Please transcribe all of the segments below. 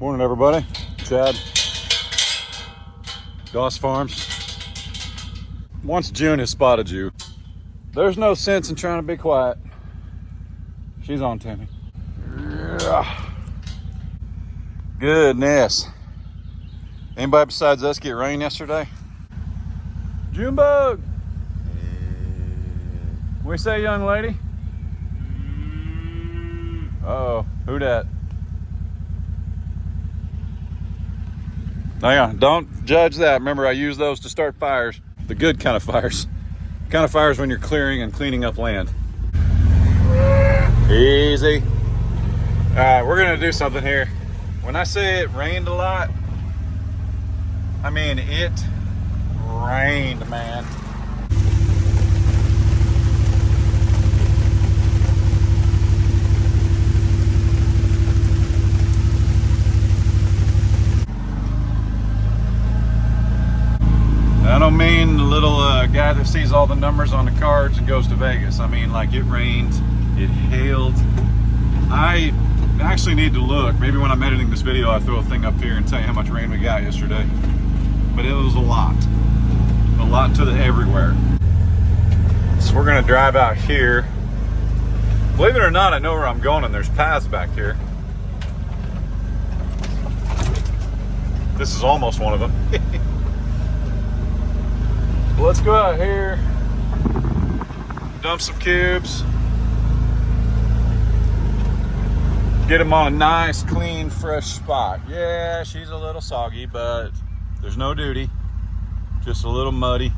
Morning, everybody. Chad, Doss Farms. Once June has spotted you, there's no sense in trying to be quiet. She's on to me. Yeah. Goodness. Anybody besides us get rain yesterday? Junebug. What do you say, young lady? Uh-oh, who dat? Hang on, don't judge that. Remember, I use those to start fires. The good kind of fires. The kind of fires when you're clearing and cleaning up land. Easy. All right, we're gonna do something here. When I say it rained a lot, I mean it rained, man. I don't mean the little guy that sees all the numbers on the cards and goes to Vegas. I mean, like, it rained, it hailed. I actually need to look. Maybe when I'm editing this video, I'll throw a thing up here and tell you how much rain we got yesterday. But it was a lot to the everywhere. So we're gonna drive out here. Believe it or not, I know where I'm going, and there's paths back here. This is almost one of them. Let's go out here, dump some cubes, get them on a nice, clean, fresh spot. Yeah, she's a little soggy, but there's no duty, just a little muddy.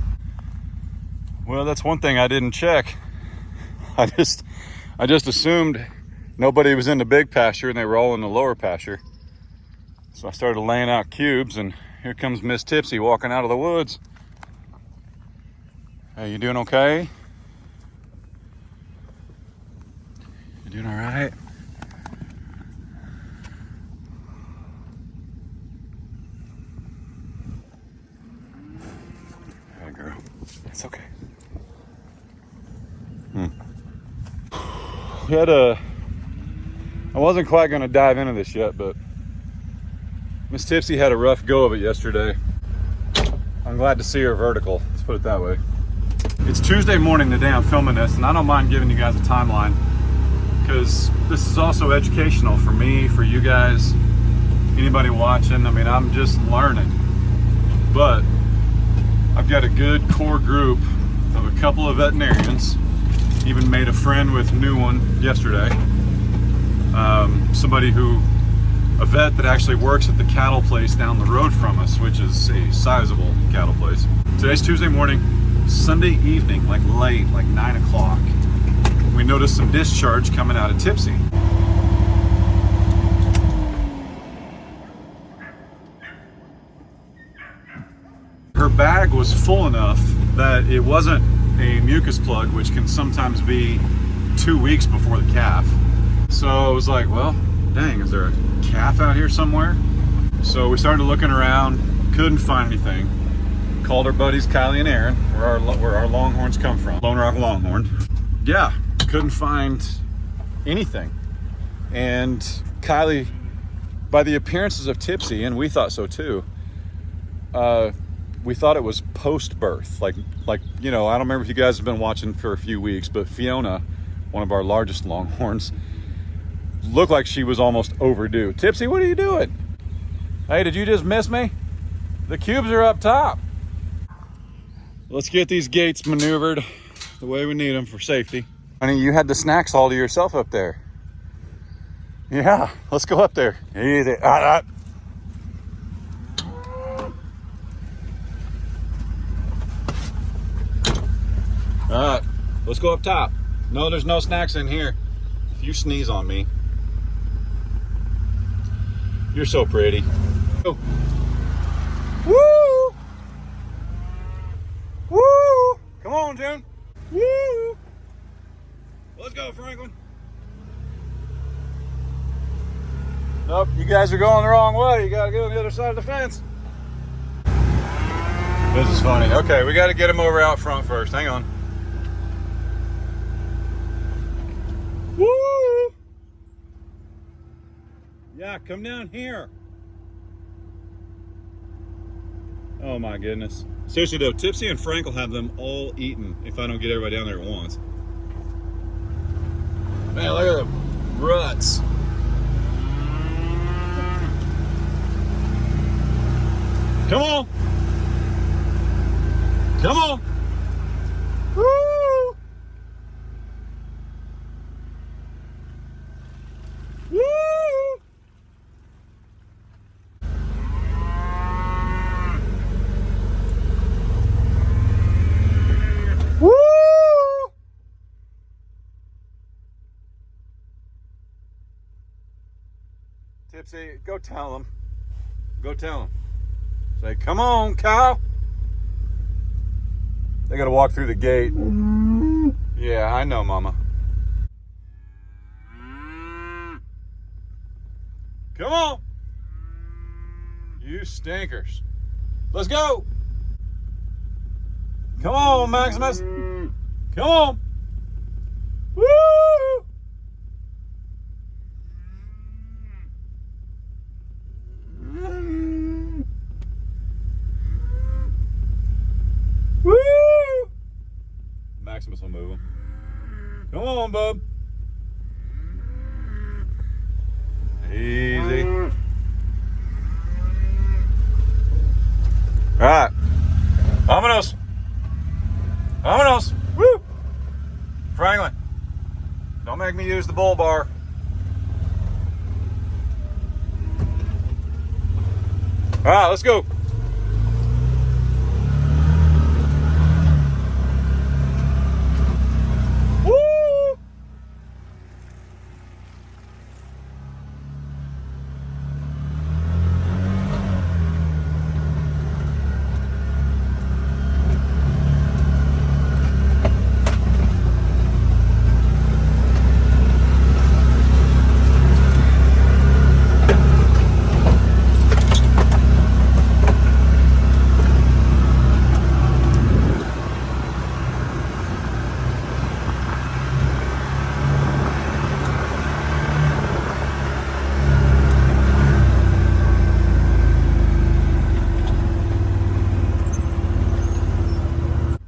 Well, that's one thing I didn't check. I just assumed nobody was in the big pasture and they were all in the lower pasture. So I started laying out cubes, and here comes Miss Tipsy walking out of the woods. Hey, you doing okay? You doing all right? Hey, girl. It's okay. We had I wasn't quite going to dive into this yet, but Miss Tipsy had a rough go of it yesterday. I'm glad to see her vertical. Let's put it that way. It's Tuesday morning the day I'm filming this, and I don't mind giving you guys a timeline because this is also educational for me, for you guys, anybody watching. I mean, I'm just learning. But I've got a good core group of a couple of veterinarians. Even made a friend with a new one yesterday. A vet that actually works at the cattle place down the road from us, which is a sizable cattle place. Today's Tuesday morning. Sunday evening, like late, like 9 o'clock, we noticed some discharge coming out of Tipsy. Her bag was full enough that it wasn't a mucus plug, which can sometimes be 2 weeks before the calf. So I was like, well, dang, is there a calf out here somewhere? So we started looking around, couldn't find anything. Called our buddies Kylie and Aaron, where our Longhorns come from, Lone Rock Longhorn. Yeah, couldn't find anything. And Kylie, by the appearances of Tipsy, and we thought so too, we thought it was post-birth. Like you know, I don't remember if you guys have been watching for a few weeks, but Fiona, one of our largest Longhorns, looked like she was almost overdue. Tipsy, what are you doing? Hey, did you just miss me? The cubes are up top. Let's get these gates maneuvered the way we need them for safety. Honey, you had the snacks all to yourself up there. Yeah, let's go up there. Easy. All right, let's go up top. No, there's no snacks in here. If you sneeze on me. You're so pretty. Oh. Woo! Woo! Come on, June. Woo! Let's go, Franklin. Nope, you guys are going the wrong way. You gotta go on the other side of the fence. This is funny. Okay, we gotta get him over out front first. Hang on. Woo! Yeah, come down here. Oh my goodness. Seriously though, Tipsy and Frank will have them all eaten if I don't get everybody down there at once. Man, look at the ruts. Come on. Come on. Woo! Woo! Woo! Tipsy, go tell him. Go tell him. Say, come on, cow. They gotta walk through the gate. Yeah, I know, Mama. Come on. You stinkers. Let's go. Come on, Maximus. Come on. Woo! Woo! Maximus will move him. Come on, bub. Easy. All right. Vámonos. Vámonos. Woo! Franklin, don't make me use the bull bar. All right, let's go. Woo!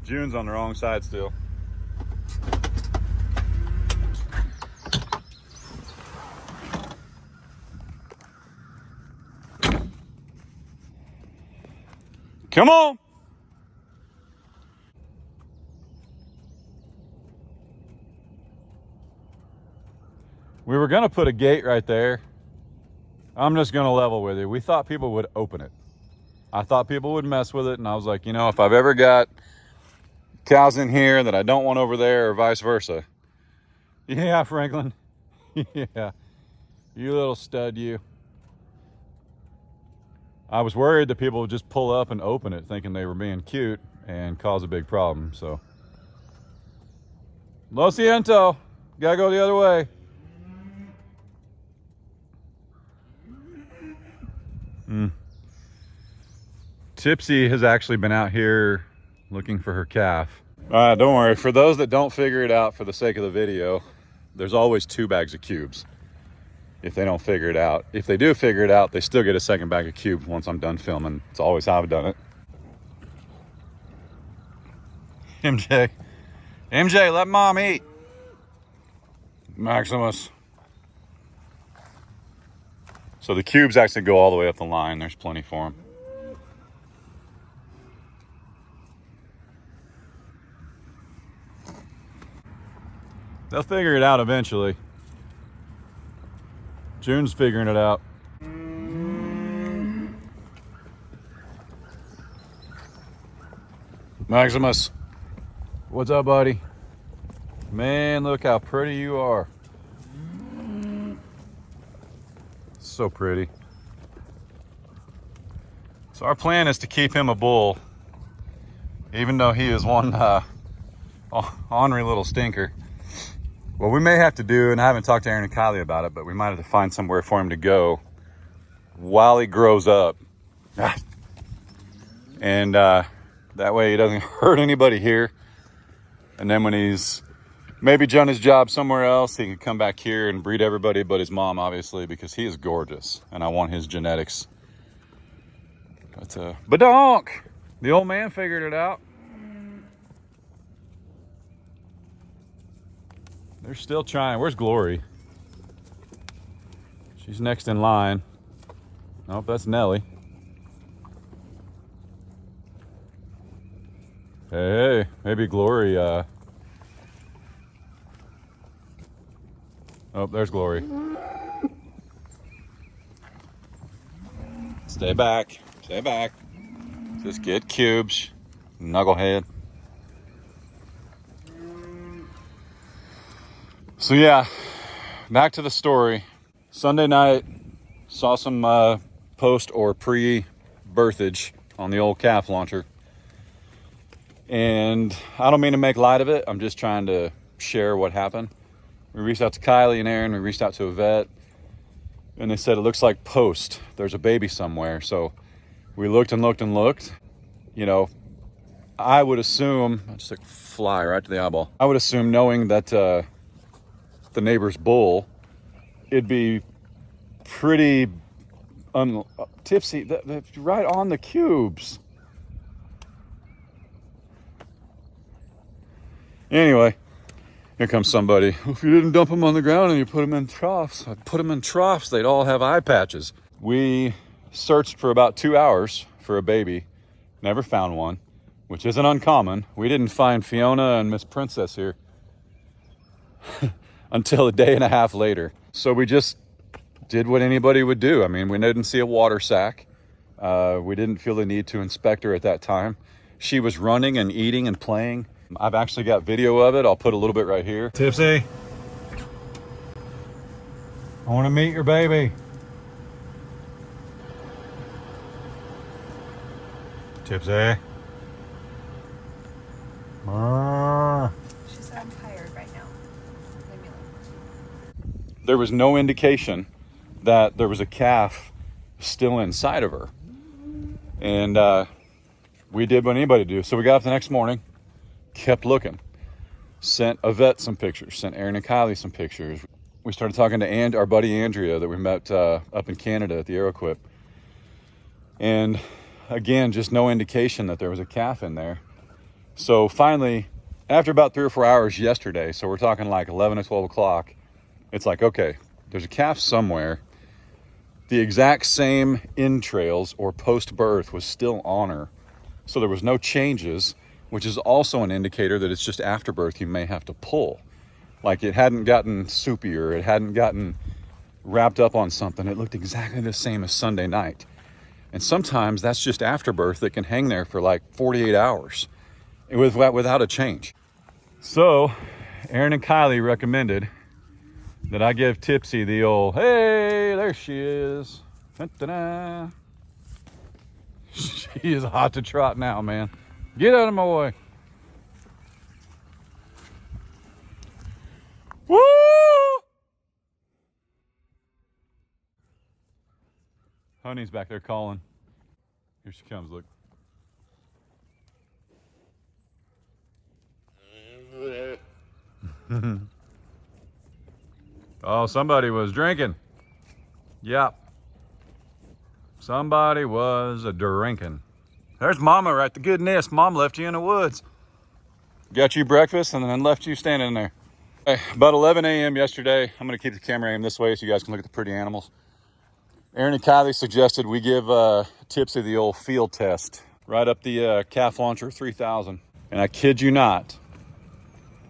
June's on the wrong side still. Come on. We were gonna put a gate right there. I'm just gonna level with you. We thought people would open it. I thought people would mess with it, and I was like, you know, if I've ever got cows in here that I don't want over there or vice versa. Yeah, Franklin. Yeah. You little stud, you. I was worried that people would just pull up and open it thinking they were being cute and cause a big problem, so. Lo siento. Gotta go the other way. Tipsy has actually been out here looking for her calf. Don't worry, for those that don't figure it out for the sake of the video, there's always 2 bags of cubes if they don't figure it out. If they do figure it out, they still get a second bag of cubes once I'm done filming. It's always how I've done it. MJ, let mom eat. Maximus. So the cubes actually go all the way up the line. There's plenty for them. They'll figure it out eventually. June's figuring it out. Maximus, what's up, buddy? Man, look how pretty you are. So pretty. So our plan is to keep him a bull, even though he is one ornery little stinker. What we may have to do, and I haven't talked to Aaron and Kylie about it, but we might have to find somewhere for him to go while he grows up. And that way he doesn't hurt anybody here. And then when he's maybe done his job somewhere else, he can come back here and breed everybody but his mom, obviously, because he is gorgeous. And I want his genetics But badonk! The old man figured it out. They're still trying. Where's Glory? She's next in line. Nope, that's Nellie. Hey, maybe Glory. Oh, there's Glory. Stay back. Stay back. Just get cubes. Knucklehead. So yeah, back to the story. Sunday night, saw some post or pre-birthage on the old calf launcher. And I don't mean to make light of it. I'm just trying to share what happened. We reached out to Kylie and Aaron. We reached out to a vet. And they said, it looks like post. There's a baby somewhere. So we looked and looked and looked. You know, I would assume, I'll just like fly right to the eyeball. I would assume, knowing that the neighbor's bull, it'd be pretty tipsy, right on the cubes. Anyway, here comes somebody. If you didn't dump them on the ground and you put them in troughs, I'd put them in troughs, they'd all have eye patches. We searched for about 2 hours for a baby, never found one, which isn't uncommon. We didn't find Fiona and Miss Princess here until a day and a half later. So we just did what anybody would do. I mean, we didn't see a water sack. We didn't feel the need to inspect her at that time. She was running and eating and playing. I've actually got video of it. I'll put a little bit right here. Tipsy, I want to meet your baby. Tipsy. She said I'm tired right now. There was no indication that there was a calf still inside of her. And we did what anybody do. So we got up the next morning, kept looking, sent a vet some pictures, sent Aaron and Kylie some pictures. We started talking to our buddy Andrea that we met up in Canada at the ArrowQuip. And again, just no indication that there was a calf in there. So finally, after about 3 or 4 hours yesterday, so we're talking like 11 or 12 o'clock, it's like, okay, there's a calf somewhere. The exact same entrails or post-birth was still on her. So there was no changes, which is also an indicator that it's just after birth you may have to pull. Like it hadn't gotten soupier, it hadn't gotten wrapped up on something. It looked exactly the same as Sunday night. And sometimes that's just afterbirth that can hang there for like 48 hours without a change. So Aaron and Kylie recommended that I give Tipsy the old, hey, there she is. Da-da-da. She is hot to trot now, man. Get out of my way. Woo! Honey's back there calling. Here she comes, look. Oh, somebody was drinking. Yep. Somebody was drinking. There's Mama right, the goodness. Mom left you in the woods. Got you breakfast and then left you standing there. Okay, about 11 a.m. yesterday, I'm gonna keep the camera aimed this way so you guys can look at the pretty animals. Aaron and Kylie suggested we give Tipsy the old field test right up the calf launcher 3000. And I kid you not,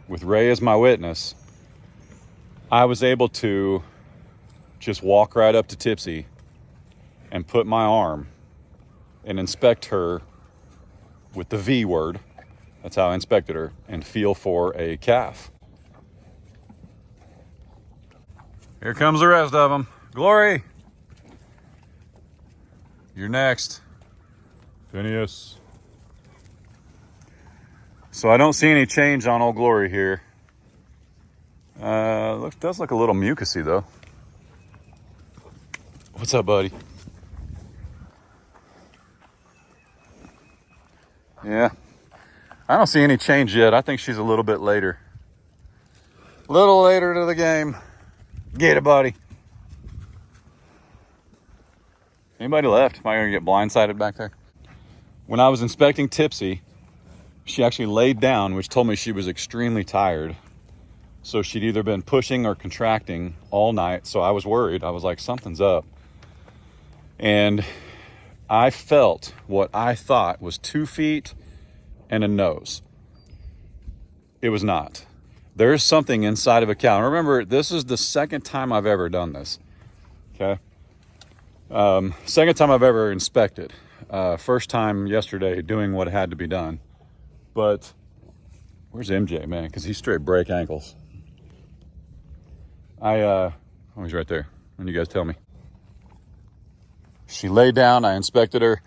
with Ray as my witness, I was able to just walk right up to Tipsy and put my arm and inspect her with the V word. That's how I inspected her, and feel for a calf. Here comes the rest of them. Glory, you're next. Phineas. So I don't see any change on Old Glory here. Does look a little mucusy though. What's up, buddy? Yeah, I don't see any change yet. I think she's a little bit later. A little later to the game. Get it, buddy. Anybody left? Am I gonna get blindsided back there? When I was inspecting Tipsy, she actually laid down, which told me she was extremely tired. So she'd either been pushing or contracting all night. So I was worried. I was like, something's up. And I felt what I thought was 2 feet and a nose. It was not. There's something inside of a cow. And remember, this is the second time I've ever done this. Okay. Second time I've ever inspected. First time yesterday doing what had to be done. But where's MJ, man? Because he straight break ankles. Oh, he's right there. When you guys tell me. She laid down. I inspected her.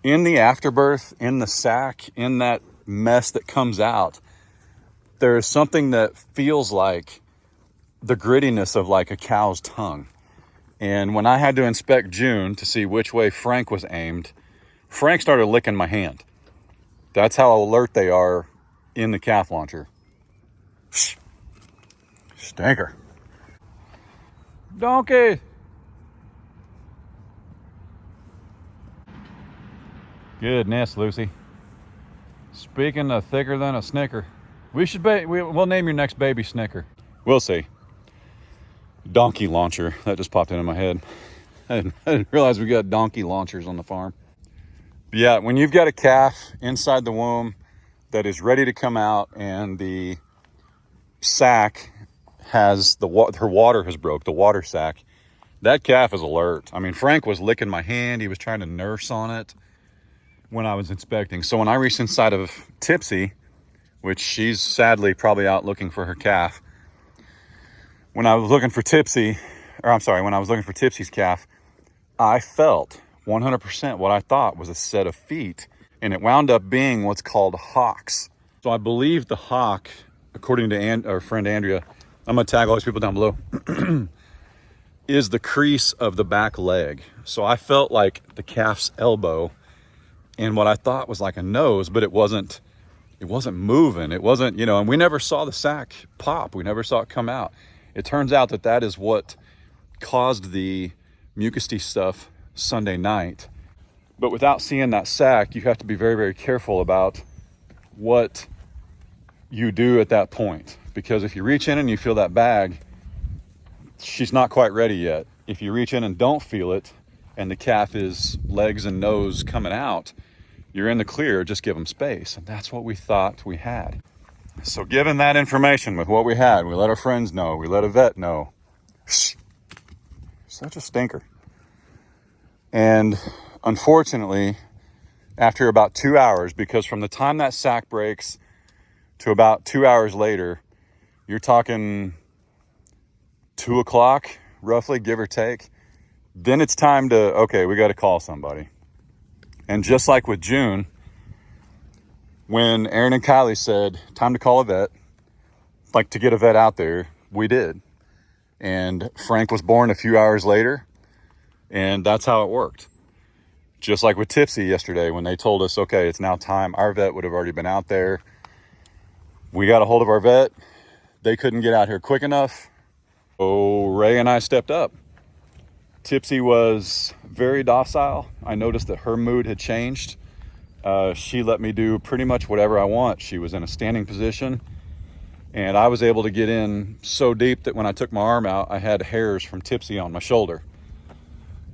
In the afterbirth, in the sac, in that mess that comes out, there is something that feels like the grittiness of like a cow's tongue. And when I had to inspect June to see which way Frank was aimed, Frank started licking my hand. That's how alert they are in the calf launcher. Stinker. Donkey. Goodness, Lucy. Speaking of thicker than a Snicker, we'll name your next baby Snicker. We'll see. Donkey launcher. That just popped into my head. I didn't realize we got donkey launchers on the farm. But yeah, when you've got a calf inside the womb that is ready to come out and the sac has her water has broke, the water sac, that calf is alert. I mean, Frank was licking my hand. He was trying to nurse on it when I was inspecting. So when I reached inside of Tipsy, which she's sadly probably out looking for her calf, when I was looking for Tipsy's calf, I felt 100% what I thought was a set of feet, and it wound up being what's called hocks. So I believe the hock, according to our friend Andrea, I'm gonna tag all these people down below, is the crease of the back leg. So I felt like the calf's elbow and what I thought was like a nose, but it wasn't moving. It wasn't, and we never saw the sac pop. We never saw it come out. It turns out that is what caused the mucusy stuff Sunday night. But without seeing that sac, you have to be very, very careful about what you do at that point. Because if you reach in and you feel that bag, she's not quite ready yet. If you reach in and don't feel it, and the calf is legs and nose coming out, you're in the clear. Just give them space. And that's what we thought we had. So given that information with what we had, we let our friends know, we let a vet know. Such a stinker. And unfortunately, after about 2 hours, because from the time that sac breaks to about 2 hours later, you're talking 2 o'clock, roughly, give or take. Then it's time to, we got to call somebody. And just like with June, when Aaron and Kylie said, time to call a vet, like to get a vet out there, we did. And Frank was born a few hours later, and that's how it worked. Just like with Tipsy yesterday, when they told us, okay, it's now time, our vet would have already been out there. We got a hold of our vet. They couldn't get out here quick enough. So Ray and I stepped up. Tipsy was very docile. I noticed that her mood had changed. She let me do pretty much whatever I want. She was in a standing position, and I was able to get in so deep that when I took my arm out, I had hairs from Tipsy on my shoulder.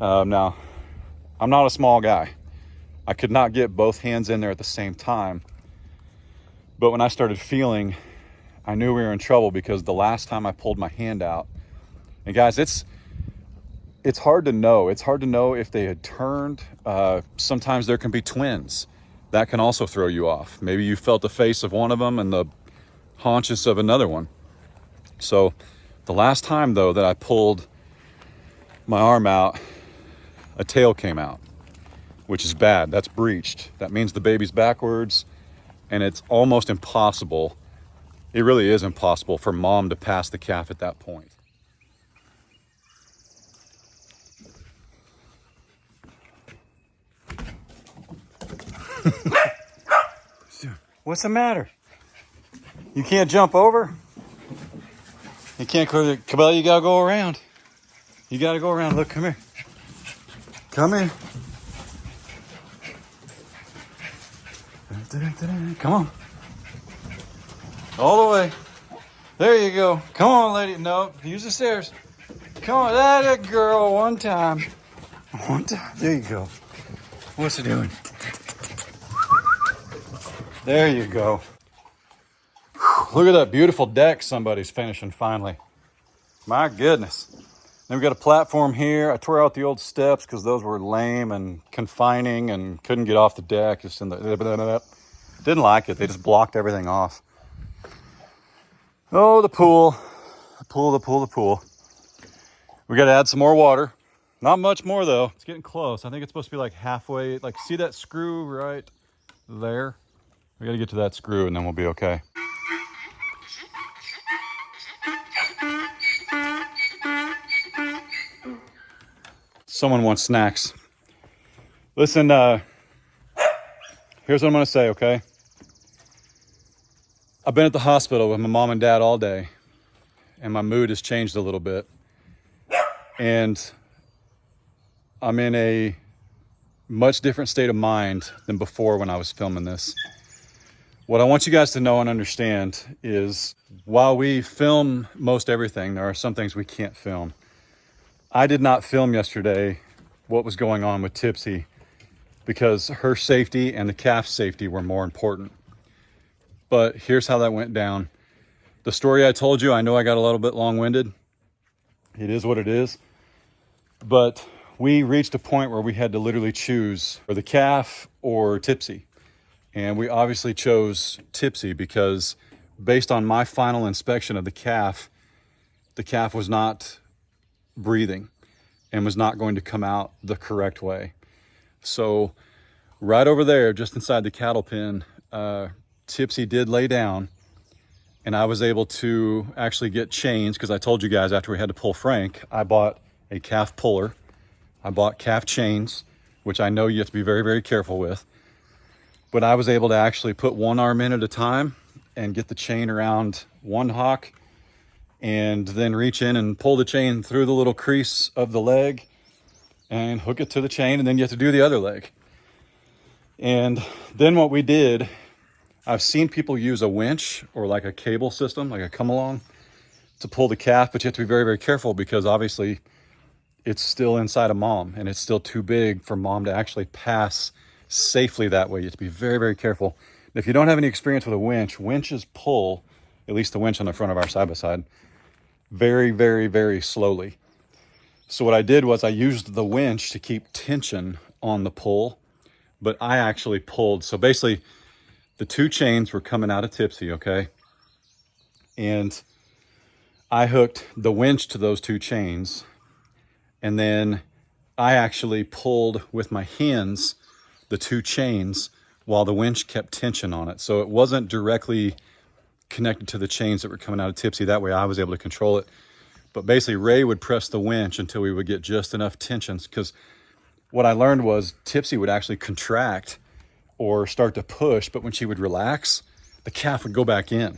Now, I'm not a small guy. I could not get both hands in there at the same time. But when I started feeling, I knew we were in trouble, because the last time I pulled my hand out, and guys, it's hard to know. It's hard to know if they had turned. Sometimes there can be twins. That can also throw you off. Maybe you felt the face of one of them and the haunches of another one. So the last time, though, that I pulled my arm out, a tail came out, which is bad. That's breached. That means the baby's backwards, and it's almost impossible. It really is impossible for mom to pass the calf at that point. What's the matter? You can't jump over? You can't go, Cabell, you gotta go around. You gotta go around. Look, come here. Come in. Come on. All the way. There you go. Come on, lady. No, use the stairs. Come on. That girl. One time. One time. There you go. What's it doing? There you go. Look at that beautiful deck somebody's finishing finally. My goodness. Then we got a platform here. I tore out the old steps because those were lame and confining and couldn't get off the deck. Just in the didn't like it. They just blocked everything off. Oh, the pool. The pool. We got to add some more water. Not much more though. It's getting close. I think it's supposed to be like halfway. Like, see that screw right there? We got to get to that screw and then we'll be okay. Someone wants snacks. Listen, here's what I'm going to say, okay? I've been at the hospital with my mom and dad all day, and my mood has changed a little bit. And I'm in a much different state of mind than before when I was filming this. What I want you guys to know and understand is while we film most everything, there are some things we can't film. I did not film yesterday what was going on with Tipsy because her safety and the calf's safety were more important. But here's how that went down. The story I told you, I know I got a little bit long-winded. It is what it is. But we reached a point where we had to literally choose for the calf or Tipsy. And we obviously chose Tipsy because based on my final inspection of the calf was not breathing and was not going to come out the correct way. So right over there, just inside the cattle pen, Tipsy did lay down, and I was able to actually get chains because I told you guys after we had to pull Frank, I bought a calf puller. I bought calf chains, which I know you have to be very, very careful with. But I was able to actually put one arm in at a time and get the chain around one hock and then reach in and pull the chain through the little crease of the leg and hook it to the chain, and then you have to do the other leg. And then what we did, I've seen people use a winch or like a cable system, like a come along, to pull the calf, but you have to be very, very careful because obviously it's still inside of mom and it's still too big for mom to actually pass safely that way. You have to be very, very careful. If you don't have any experience with a winch, winches pull, at least the winch on the front of our side-by-side, very, very, very slowly. So what I did was I used the winch to keep tension on the pull, but I actually pulled. So basically the two chains were coming out of Tipsy, okay? And I hooked the winch to those two chains, and then I actually pulled with my hands the two chains while the winch kept tension on it. So it wasn't directly connected to the chains that were coming out of Tipsy. That way I was able to control it. But basically Ray would press the winch until we would get just enough tensions, because what I learned was Tipsy would actually contract or start to push, but when she would relax, the calf would go back in.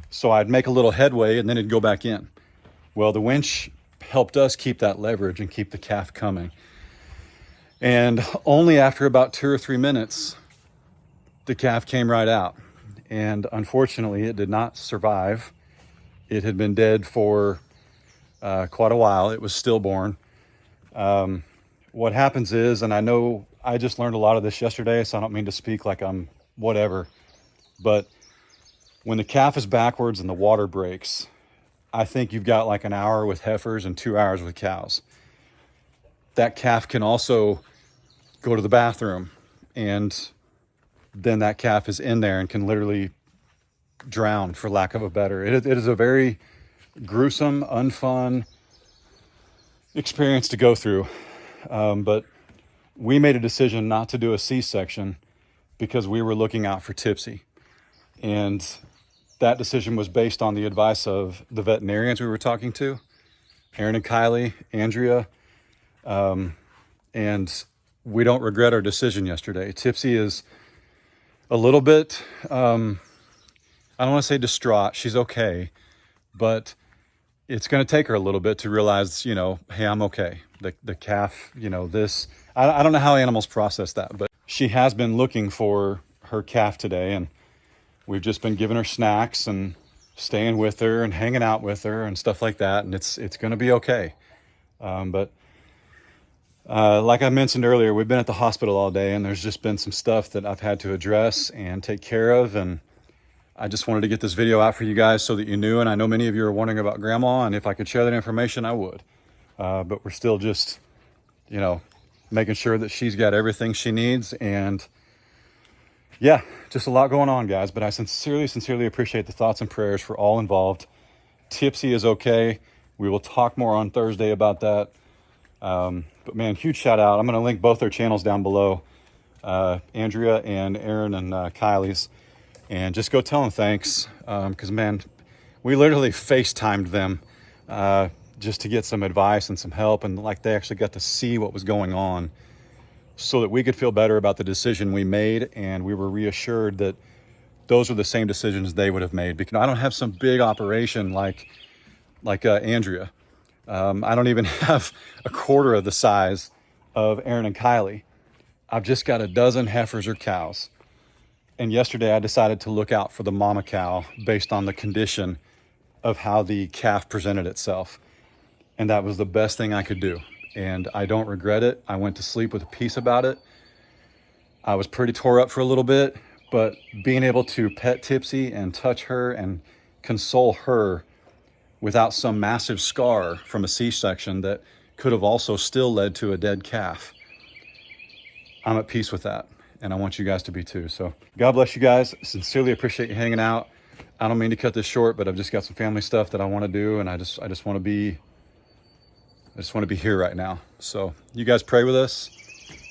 So I'd make a little headway and then it'd go back in. Well, the winch helped us keep that leverage and keep the calf coming. And only after about 2 or 3 minutes, the calf came right out. And unfortunately, it did not survive. It had been dead for quite a while. It was stillborn. What happens is, and I know I just learned a lot of this yesterday, so I don't mean to speak like I'm whatever, but when the calf is backwards and the water breaks, I think you've got like an hour with heifers and 2 hours with cows. That calf can also go to the bathroom, and then that calf is in there and can literally drown, for lack of a better. It is a very gruesome, unfun experience to go through. But we made a decision not to do a C-section because we were looking out for Tipsy. And that decision was based on the advice of the veterinarians we were talking to, Aaron and Kylie, Andrea. And we don't regret our decision yesterday. Tipsy is a little bit, I don't want to say distraught. She's okay. But it's going to take her a little bit to realize, you know, hey, I'm okay. The calf, you know, I don't know how animals process that, but she has been looking for her calf today, and we've just been giving her snacks and staying with her and hanging out with her and stuff like that. And it's going to be okay. But like I mentioned earlier, we've been at the hospital all day, and there's just been some stuff that I've had to address and take care of. And I just wanted to get this video out for you guys so that you knew. And I know many of you are wondering about Grandma, and if I could share that information, I would. But we're still just, you know, making sure that she's got everything she needs. And yeah, just a lot going on, guys. But I sincerely appreciate the thoughts and prayers for all involved. Tipsy is okay. We will talk more on Thursday about that. But man, huge shout out. I'm going to link both their channels down below, Andrea and Aaron and Kylie's, and just go tell them thanks. Because man, we literally FaceTimed them just to get some advice and some help, and like they actually got to see what was going on so that we could feel better about the decision we made, and we were reassured that those were the same decisions they would have made. Because I don't have some big operation like Andrea. I don't even have a quarter of the size of Aaron and Kylie. I've just got a dozen heifers or cows. And yesterday I decided to look out for the mama cow based on the condition of how the calf presented itself. And that was the best thing I could do. And I don't regret it. I went to sleep with a peace about it. I was pretty tore up for a little bit, but being able to pet Tipsy and touch her and console her without some massive scar from a C-section that could have also still led to a dead calf, I'm at peace with that. And I want you guys to be too. So God bless you guys. Sincerely appreciate you hanging out. I don't mean to cut this short, but I've just got some family stuff that I want to do, and I just want to be here right now. So you guys pray with us,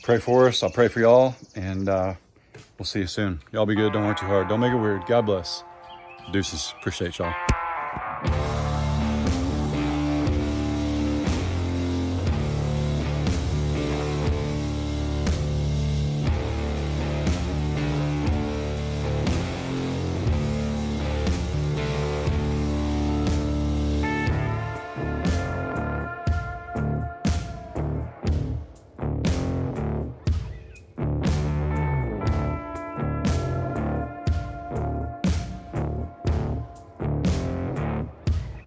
pray for us. I'll pray for y'all, and we'll see you soon. Y'all be good. Don't work too hard. Don't make it weird. God bless. Deuces. Appreciate y'all.